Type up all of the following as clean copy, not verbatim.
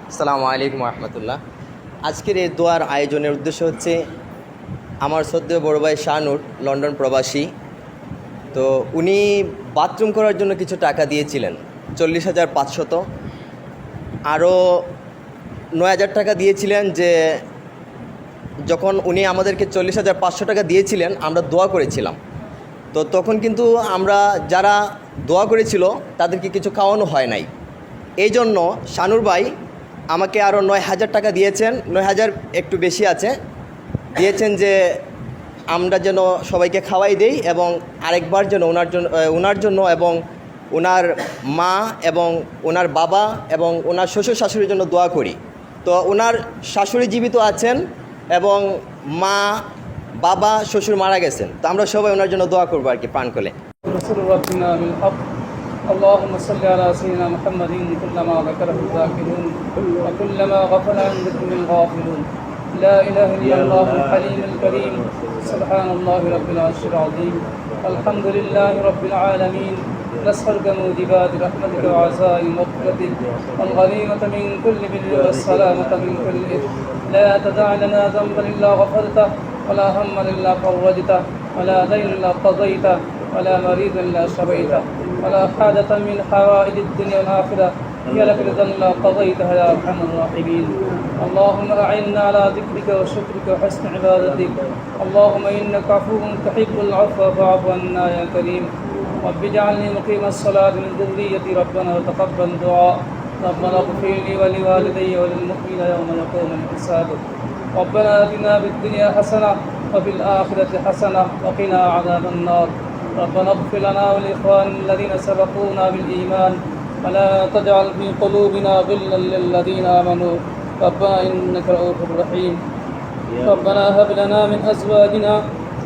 আসসালামু আলাইকুম রহমতুল্লাহ। আজকের এই দোয়ার আয়োজনের উদ্দেশ্য হচ্ছে আমার শ্রদ্ধেয় বড় ভাই শাহনুর লন্ডন প্রবাসী। তো উনি বাথরুম করার জন্য কিছু টাকা দিয়েছিলেন, 40,500। আরও 9,000 টাকা দিয়েছিলেন। যে যখন উনি আমাদেরকে 40,500 টাকা দিয়েছিলেন, আমরা দোয়া করেছিলাম। তো তখন কিন্তু আমরা যারা দোয়া করেছিল তাদেরকে কিছু খাওয়ানো হয় নাই। এই জন্য শানুর ভাই আমাকে আরও 9,000 টাকা দিয়েছেন। 9,000 একটু বেশি আছে, দিয়েছেন যে আমরা যেন সবাইকে খাওয়াই দেই এবং আরেকবার যেন ওনার জন্য এবং ওনার মা এবং ওনার বাবা এবং ওনার শ্বশুর শাশুড়ির জন্য দোয়া করি। তো ওনার শাশুড়ি জীবিত আছেন এবং মা বাবা শ্বশুর মারা গেছেন। তো আমরা সবাই ওনার জন্য দোয়া করবো আর কি, প্রাণ করে। اللهم صل على سيدنا محمد كلما ذكره الذاكرون وكلما غفل عن ذكره الغافلون. لا اله الا الله الحليم الكريم سبحان الله رب العرش العظيم. الحمد لله رب العالمين. نسألك موجبات رحمتك وعزائم مغفرتك والغنيمة من كل بر والسلامة من كل إثم. لا تدع لنا ذنبا إلا غفرته ولا هما إلا فرجته ولا دين إلا قضيته ولا مريض إلا شفيته ولا حاجة من حوائج الدنيا والآخرة هي لك رضا لا قضيتها يا أرحم الراحمين. اللهم أعنا على ذكرك وشكرك وحسن عبادتك. اللهم إنك عفو تحب العفو فاعف عنا يا كريم. رب اجعلني مقيم الصلاة من ذريتي ربنا وتقبل دعاء. ربنا اغفر لي ولوالدي وللمؤمنين يوم يقوم الحساب. ربنا آتنا في الدنيا حسنة وفي الآخرة حسنة وقنا عذاب النار. ربنا اغفر لنا ولإخواننا الذين سبقونا بالإيمان ولا تجعل في قلوبنا غلا للذين آمنوا ربنا إنك رؤوف رحيم. ربنا هب لنا من أزواجنا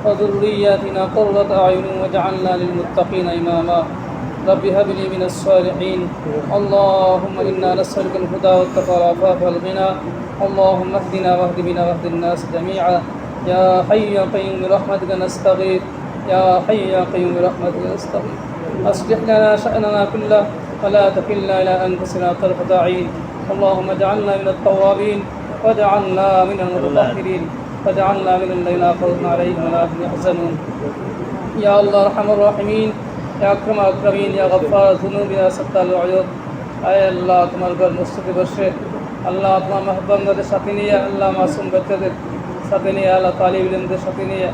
وذرياتنا قرة أعين واجعلنا للمتقين إماما. رب هب لي من الصالحين. اللهم إنا نسألك الهدى والتقى والعفاف والغنى. اللهم اهدنا واهد بنا واهد الناس جميعا. يا حي يا قيوم برحمتك نستغيث. يا حي يا قيوم برحمتك نستغيث. أصلح لنا شأننا كله ولا تكلنا إلى أنفسنا طرفة عين. اللهم اجعلنا من التوابين واجعلنا من المتطهرين واجعلنا من الذين خوف عليهم ولا هم يحزنون. يا الله أرحم الراحمين يا أكرم الأكرمين يا غفار الذنوب يا ستار العيوب. আয় আল্লাহ তোমার ঘর মসজিদে বসে আল্লাহ তোমার মেহরবানদের সাথে নিয়ে আল্লাহ মাসুম বাচ্চাদের সাথে নিয়ে আল্লাহ তালিব ইলমদের সাথে নিয়ে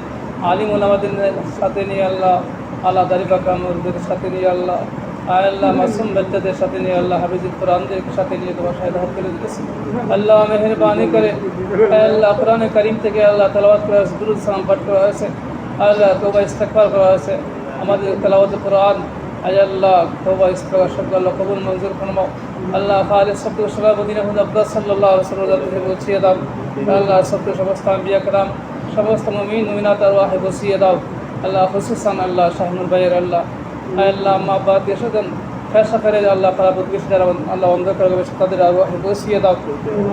আলিম উলামাদের সাথে নিয়ে আল্লাহ আল্লাহ দারিবা কামরদের সাথে নিয়ে আল্লাহ আয় আল্লাহ মাসুম বাচ্চাদের সাথে নিয়ে আল্লাহ হাফিজুল কোরআনদের সাথে নিয়ে তোমার শাহেদ হক করে দিয়েছে। আল্লাহ মেহরবানি করে আয় আল্লাহ কোরআনে কারিম থেকে আল্লাহ তেলাওয়াত করা হয়েছে, দুরূদ সালাম পাঠ করা হয়েছে, আল্লাহ তওবা ইস্তিগফার করা হয়েছে। আমাদের তেলাওয়াত কোরআন আয় আল্লাহ তওবা ইস্তিগফার সব আল্লাহ কবুল মঞ্জুর ফরমাও। আল্লাহ খালিস সত্য সলাবুদ্দিন আহমদ আব্বাস সাল্লাল্লাহু আলাইহি ওয়াসাল্লাম থেকে পৌঁছিয়ে দাও। আল্লাহ সত্য সমস্ত আম্বিয়া کرام সমস্ত মুমিন মুমিনাত আরওয়াহে পৌঁছিয়ে দাও। আল্লাহ খুসুসান আল্লাহ শাহনুর ভাইয়ের আল্লাহ আয় আল্লাহ মা বাবা দেশজন ফেসা করে আল্লাহ খারাপ প্রতিবেশী যারা আল্লাহ অন্ধকার হবে তাদের আরওয়াহে পৌঁছিয়ে দাও।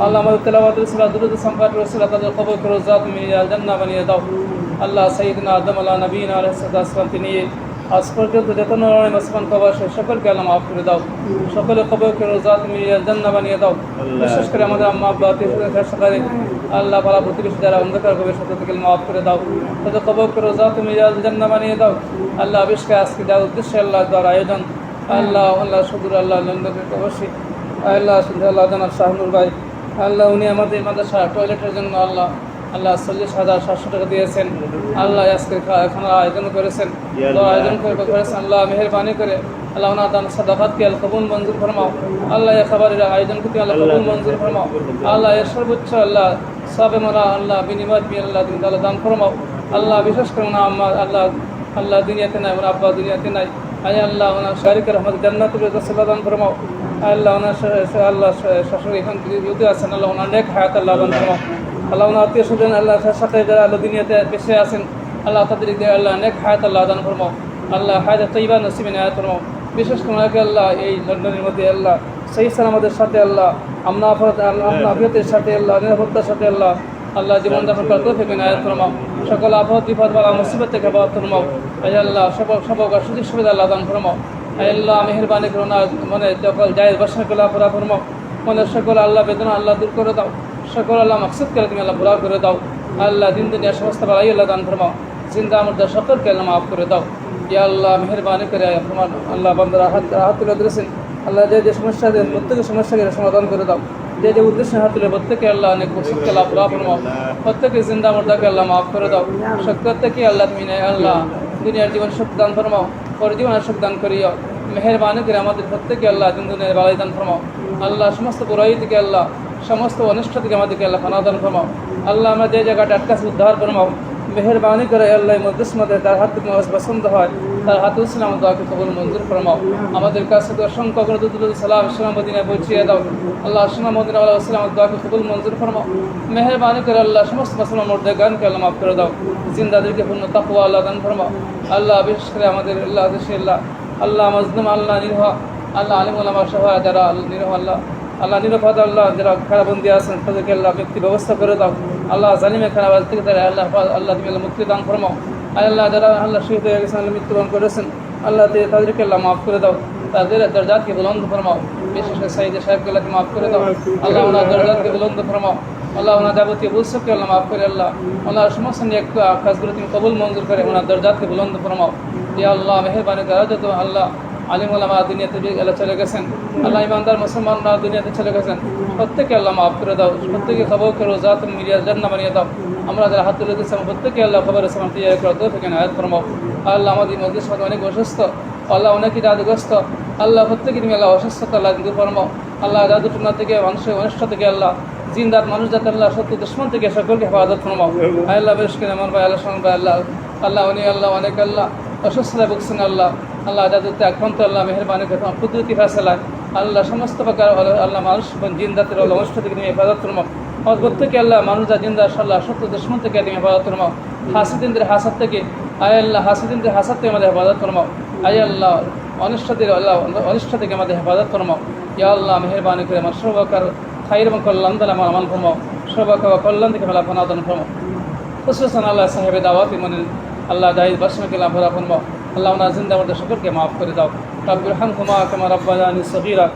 আল্লাহ আমাদের তেলাওয়াত রসুল দুরূদ সম্পাদ রসুল তাদের কবর করে জাত মিলিয়ে জান্নাত বানিয়ে দাও। আল্লাহ সাইয়্যিদনা আদম আলা নবীনা আলাইহিস সালাম তিনি আজ পর্যন্ত যত নর মুসলমান কবর সকলকে আল্লাহ মাফ করে দাও, সকলে কবর করে জাত মিলিয়ে জান্নাত বানিয়ে দাও। বিশেষ করে আমাদের আম্মা আব্বা ফেসা করে আল্লাহ পালা প্রতিবেশী যারা অন্ধকার হবে সকল থেকে মাফ করে দাও, তাদের কবর করে জাত মিলিয়ে জান্নাত বানিয়ে দাও। আল্লাহ বিশেষ করে আজকে যার উদ্দেশ্যে আল্লাহ দ্বারা আয়োজন আল্লাহ আল্লাহ সুদূর আল্লাহ লন্ডনের অবশ্যই আল্লাহ সুন্দর আল্লাহ জানার শাহনুর ভাই আল্লাহ উনি আমাদের মাদ্রাসা টয়লেটের জন্য আল্লাহ আল্লাহ 40,700 টাকা দিয়েছেন। আল্লাহ আজকে খানার আয়োজন করেছেন, আয়োজন করেছেন। আল্লাহ মেহরবানি করে আল্লাহ ওনার দান সাদাকাতকে আল্লাহ কবুল মঞ্জুর ফরমাও। আল্লাহ এ খাবারের আয়োজনকে তুমি আল্লাহ কবুল মঞ্জুর ফরমাও। আল্লাহ এর সর্বোচ্চ আল্লাহ সবে মোরা আল্লাহ বিনিময় দিয়ে আল্লাহ তুমি আল্লাহ দান ফরমাও। আল্লাহ বিশেষ করে ওনা আম্মা আল্লাহ আল্লাহ দুনিয়াতে নাই, ওনার আব্বা দুনিয়াতে নাই। আয় আল্লাহ ওনার শারীরিক রহমত জান্নাতুল ফেরদৌস দান ফরমাও। আল্লাহ ওনার আল্লাহ শাশুড়ি এখান যদি আছেন আল্লাহ ওনার নেক হায়াত আল্লাহ দান ফরমাও। আল্লাহ ওনার আত্মীয় স্বজন আল্লাহ সাথে যারা আল্লাহ দুনিয়াতে বেঁচে আছেন আল্লাহ তাদেরকে আল্লাহ নেক হায়াত আল্লাহ দান ফরমাও। আল্লাহ হায়াত তৈবা নসিবে নেয়াত ফরমাও। বিশেষ করে ওনাকে আল্লাহ এই লন্ডনের মধ্যে আল্লাহ সেই সালামতের সাথে আল্লাহ আমনাফিয়তের সাথে আল্লাহ নিরাপত্তার সাথে আল্লাহ আল্লাহ জীবন যাপন করার তৌফিক ইনায়াত ফরমাও। সকল আফত বিপদ বালা মুসিবত থেকে হেফাজত ফরমাও। আয় আল্লাহ সব সুযোগ সুবিধা আল্লাহ দান ফরমাও। আয় আল্লাহ মেহরবানি করুন, মনে সকল জায়েজ বাসনাগুলো পুরা ফরমাও। মনের সকল আল্লাহ বেদনা আল্লাহ দূর করে দাও, সকল আল্লাহ মকসদকে তুমি আল্লাহ পুরা করে দাও। আল্লাহ দিন দুনিয়া সমস্ত বালাই আল্লাহ দান ফরমাও, জিন্দা মুর্দা সকলকে আল্লাহ মাফ করে দাও। ইয়া আল্লাহ মেহরবানি করে তোমার আল্লাহ বান্দারা হাত তুলে ধরেছেন, আল্লাহ যে সমস্যা দেন প্রত্যেকের সমস্যাকে সমাধান করে দাও। যে উদ্দেশ্যে হাত তুলে প্রত্যেকে আল্লাহ অনেক মকসদকে আল্লাহ পুরা ফরমাও, প্রত্যেকে জিন্দা মুর্দাকে আল্লাহ মাফ করে দাও। প্রত্যেকে আল্লাহ তুমি নেই আল্লাহ দুনিয়ার জীবন সুখ দান ফরমাও, পর জীবনের সুখ দান করিও। মেহরবানি করে আমাদের প্রত্যেকে আল্লাহ দিন দুনিয়ার বালাই দান ফরমাও। আল্লাহ সমস্ত বুরাই থেকে আল্লাহ সমস্ত অনিষ্ট থেকে আমাদেরকে আল্লাহ ফানা দান ফরমাও। আল্লাহ আমরা যে জায়গাটা আটকাছে উদ্ধার ফরমাও। মেহরবানি করে আল্লাহ মধ্যে তার হাত থেকে পছন্দ হয় তার হাতে ইসলাম দোয়াকে কবুল মঞ্জুর ফরমাও। আমাদের কাছে তো অসংখ্য সালাম ইসলাম মদিনায় পৌঁছিয়ে দাও। আল্লাহ ইসলাম মদিনা আল্লাহ ইসলাম দোয়াকে কবুল মঞ্জুর ফরমাও। মেহরবানি করে আল্লাহ সমস্ত মুসলমান মুর্দাগানকে আল্লাহ মাফ করে দাও, জিন্দাদেরকে পূর্ণ তাকওয়া আল্লাহ দান ফরমাও। আল্লাহ বিশেষ করে আমাদের আল্লাহ দেশে আল্লাহ মজলুম আল্লাহ নিরহ আল্লাহ আলিম উলামা সহ যারা নিরহ আল্লাহ নিরাপদ আল্লাহ যারা খারাপবন্দি আছেন তাদেরকে আল্লাহ ব্যক্তি ব্যবস্থা করে দাও। আল্লাহ জালিমে খারাপ থেকে তারা আল্লাহ তুমি আল্লাহ মুক্তি দান ফরমাও। আল্লাহ যারা আল্লাহ শহীদ হয়ে গেছেন আল্লাহ মৃত্যুবরণ করেছেন আল্লাহ তাদেরকে আল্লাহ মাফ করে দাও, তাদের দরজাতকে বুলন্দ ফরমাও। বিশেষ করে সাইদে সাহেবকে আল্লাহ মাফ করে দাও। আল্লাহ ওনার দরজাতকে বুলন্দ ফরমাও। আল্লাহ ওনার যাবতীয় বুঝসবকে আল্লাহ মাফ করে আল্লাহ ওনার সমস্ত নিয়ে কাজগুলো তুমি কবুল মঞ্জুর করে ওনার দরজাতকে বুলন্দ ফরমাও। ইয়া আল্লাহ মেহরবানি করা যত আল্লাহ আলিম ওলামা দুনিয়াতে আল্লাহ চলে গেছেন, আল্লাহ ইমানদার মুসলমানরা দুনিয়াতে চলে গেছেন, প্রত্যেকে আল্লাহ মাফ করে দাও, প্রত্যেকে খবর করো জাত মিলিয়া জান্নাহ বানিয়ে দাও। আমরা যারা হাত তুলে দিচ্ছি প্রত্যেকে আল্লাহ খবর ইসলাম তৈরি করে দাও থেকে আয়াত ফরমাও। আল্লাহ আমাদের মধ্যে সাথে অনেক অসুস্থ, আল্লাহ অনেকই জাদুগ্রস্ত, আল্লাহ প্রত্যেকে তুমি আল্লাহ অসুস্থতা আল্লাহ দূর ফরমাও। আল্লাহ জাদুটনা থেকে মানুষের অনিষ্ট থেকে আল্লাহ জিন্দাত মানুষ যাতে আল্লাহ সত্য দুশ্মন থেকে সকলকে হেফাজত ফরমাও। আল্লাহ বেশ করে আমার ভাই আল্লাহ ভাই আল্লাহ আল্লাহ উনি আল্লাহ অনেক আল্লাহ অসুস্থতা ভুগছেন আল্লাহ আল্লাহ যাদেরতে আক্রান্ত আল্লাহ মেহরবানি করে তোমার কুদরতি ফায়সালায় আল্লাহ সমস্ত প্রকার আল্লাহ মানুষ জিন্দাতের আল্লাহ অনিষ্ট থেকে তুমি হেফাজত ফরমাও। আমার প্রত্যেকে আল্লাহ মানুষ যা জিন্দা আল্লাহ সত্য দুশ্মন থেকে তুমি হেফাজত ফরমাও। হাসিদিনদের হাসাদ থেকে আয় আল্লাহ হাসিদিনদের হাসাদ থেকে আমাদের হেফাজত ফরমাও। আয় আল্লাহ অনিষ্টদের আল্লাহ অনিষ্ট থেকে আমাদের হেফাজত ফরমাও। ইয়া আল্লাহ মেহরবানি করে আমার সর্বকার খাইর এবং কল্যাণ দ্বারা আমার আমান ফরমাও, সর্বকার কল্যাণ থেকে মেলা ফনাদন ফরমাও। খুশুসান আল্লাহ সাহেবে দাওয়াত ইমানের আল্লাহ দায়ী বাসনকে লাভ ফরমাও। আল্লাহ ওনার জিন্দা মধ্যে সকলকে মাফ করে দাও। রব্বিরহামহুমা কামা রাব্বায়ানি সগীরা।